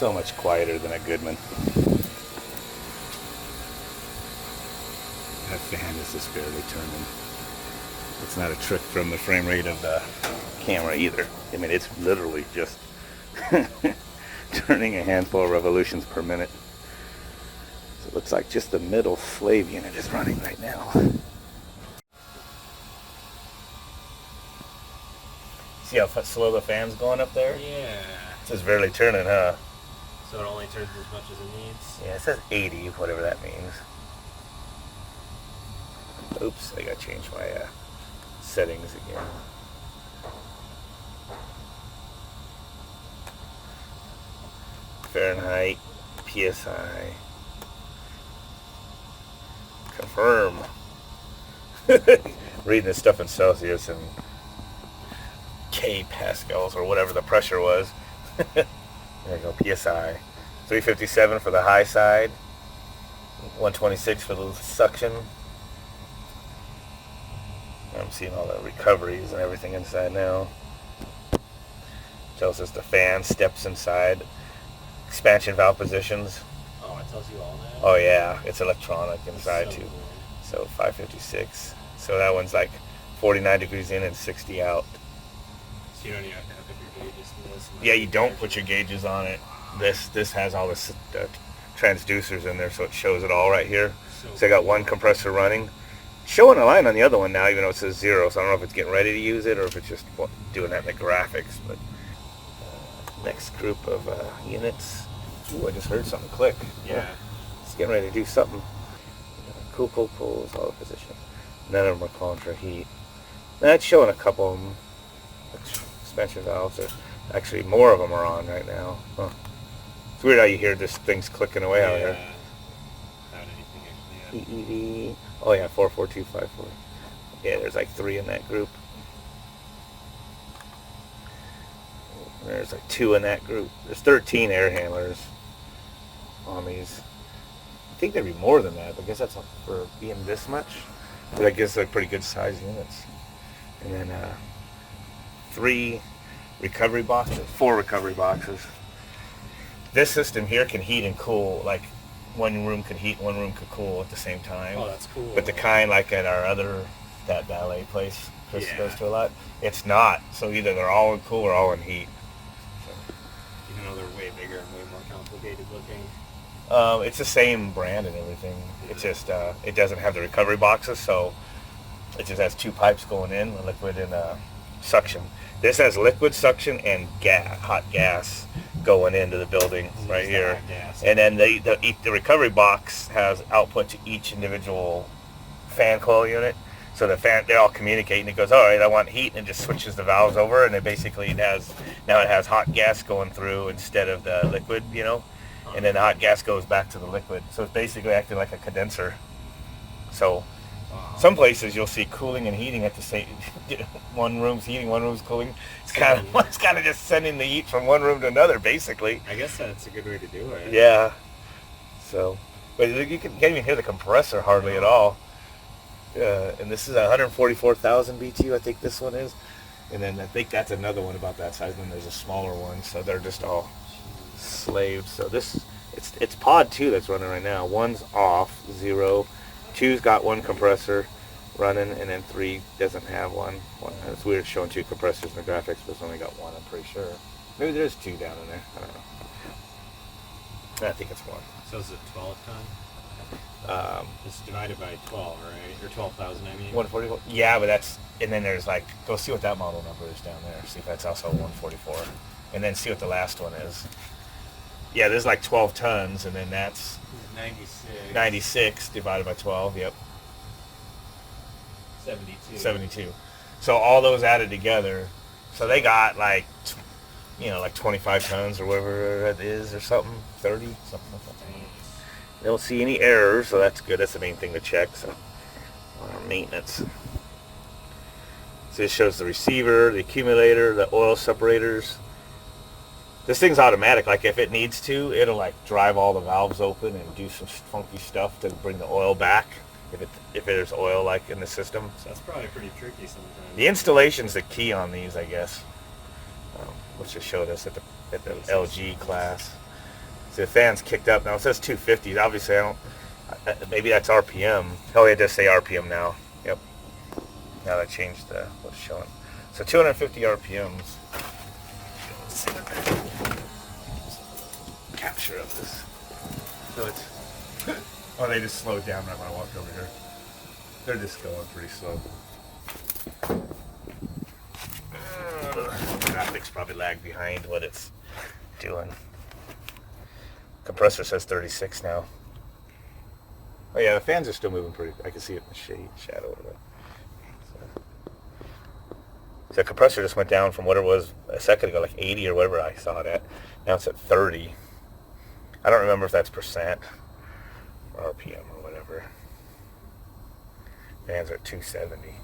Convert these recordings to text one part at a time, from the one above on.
So much quieter than a Goodman. That fan is just barely turning. It's not a trick from the frame rate of the camera either. I mean, it's literally just turning a handful of revolutions per minute. So it looks like just the middle slave unit is running right now. See how slow the fan's going up there? Yeah. It's just barely turning, huh? So it only turns as much as it needs? Yeah, it says 80, whatever that means. Oops, I gotta change my settings again. Fahrenheit, PSI. Confirm. Reading this stuff in Celsius and K pascals or whatever the pressure was. There you go, PSI. 357 for the high side. 126 for the suction. I'm seeing all the recoveries and everything inside now. Tells us the fan steps inside. Expansion valve positions. Oh, it tells you all that? Oh yeah, it's electronic inside so too. Cool. So 556. So that one's like 49 degrees in and 60 out. So you don't even have to hook up your gauges to this? Yeah, you don't put your gauges on it. This has all the transducers in there, so it shows it all right here. So I got one compressor running. Showing a line on the other one now, even though it says 0, so I don't know if it's getting ready to use it or if it's just doing that in the graphics. But next group of units. Ooh, I just heard something click. Yeah. It's getting ready to do something. Cool pulls, all the positions. None of them are calling for heat. That's showing a couple of them. Expansion valves. Actually, more of them are on right now. Huh. It's weird how you hear this thing's clicking away out here. Without anything actually. EEV. Oh yeah, 44254. Yeah, there's like 3 in that group. There's like 2 in that group. There's 13 air handlers on these. I think there'd be more than that, but I guess that's for being this much. But I guess they're pretty good size units. And then 3 recovery boxes, 4 recovery boxes. This system here can heat and cool, like one room could heat, one room could cool at the same time. Oh, that's cool. But the kind like at our other, that ballet place Chris goes to a lot, it's not. So either they're all in cool or all in heat. Even though they're way bigger and way more complicated looking. It's the same brand and everything. It's just, it doesn't have the recovery boxes, so it just has 2 pipes going in, liquid and suction. This has liquid suction and hot gas going into the building right here. And then the recovery box has output to each individual fan coil unit. So the fan, they all communicate, and it goes, all right, I want heat, and it just switches the valves over, and it basically now it has hot gas going through instead of the liquid, you know, and then the hot gas goes back to the liquid. So it's basically acting like a condenser. So some places you'll see cooling and heating at the same. One room's heating, one room's cooling. It's kind of just sending the heat from one room to another, basically. I guess that's a good way to do it. Yeah. So, but you can't even hear the compressor hardly at all. And this is 144,000 BTU, I think this one is. And then I think that's another one about that size. And then there's a smaller one, so they're just all slaves. So it's pod 2 that's running right now. 1's off, 0. 2's got 1 compressor running, and then 3 doesn't have one. It's weird showing 2 compressors in the graphics, but it's only got 1, I'm pretty sure. Maybe there's 2 down in there. I don't know. I think it's 1. So is it 12 ton? It's divided by 12, right? Or 12,000, I mean. 144. Yeah, but that's, and then there's like, go see what that model number is down there. See if that's also 144. And then see what the last one is. Yeah, there's like 12 tons, and then that's 96 divided by 12, yep. 72. So all those added together, so they got like, like 25 tons or whatever it is or something, 30, something like that. They don't see any errors, so that's good. That's the main thing to check. So our maintenance. So this shows the receiver, the accumulator, the oil separators. This thing's automatic. Like if it needs to, it'll like drive all the valves open and do some funky stuff to bring the oil back. If there's oil like in the system. So that's probably pretty tricky sometimes. The installation's the key on these, I guess. Which just showed us at the LG class. So the fan's kicked up now. It says 250. Obviously, I don't. Maybe that's RPM. Oh, it does say RPM now. Yep. Now that changed what's showing. So 250 RPMs. Let's see what that capture of this. So it's. Oh, they just slowed down right when I walked over here. They're just going pretty slow. Graphics probably lag behind what it's doing. Compressor says 36 now. Oh yeah, the fans are still moving pretty. I can see it in the shadow of it. So the compressor just went down from what it was a second ago, like 80 or whatever I saw it at. Now it's at 30. I don't remember if that's percent or RPM or whatever. Fans are at 270.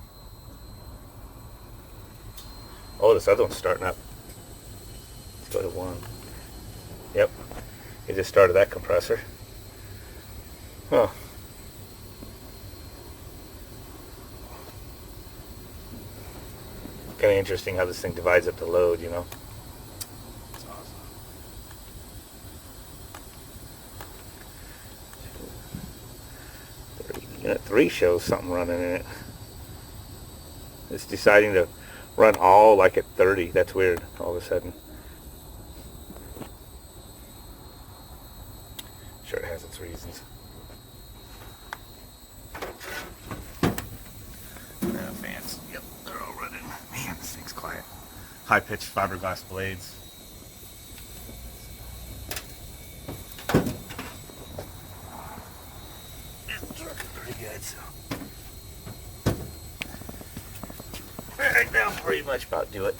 Oh, this other one's starting up. Let's go to 1. Yep. It just started that compressor. Huh. Kind of interesting how this thing divides up the load, you know. That's awesome. 30. Unit 3 shows something running in it. It's deciding to run all like at 30. That's weird all of a sudden. Sure, it has its reasons. Fans, yep, they're all running. Man, this thing's quiet. High-pitched fiberglass blades. It's working pretty good, so. Alright, now pretty much about do it.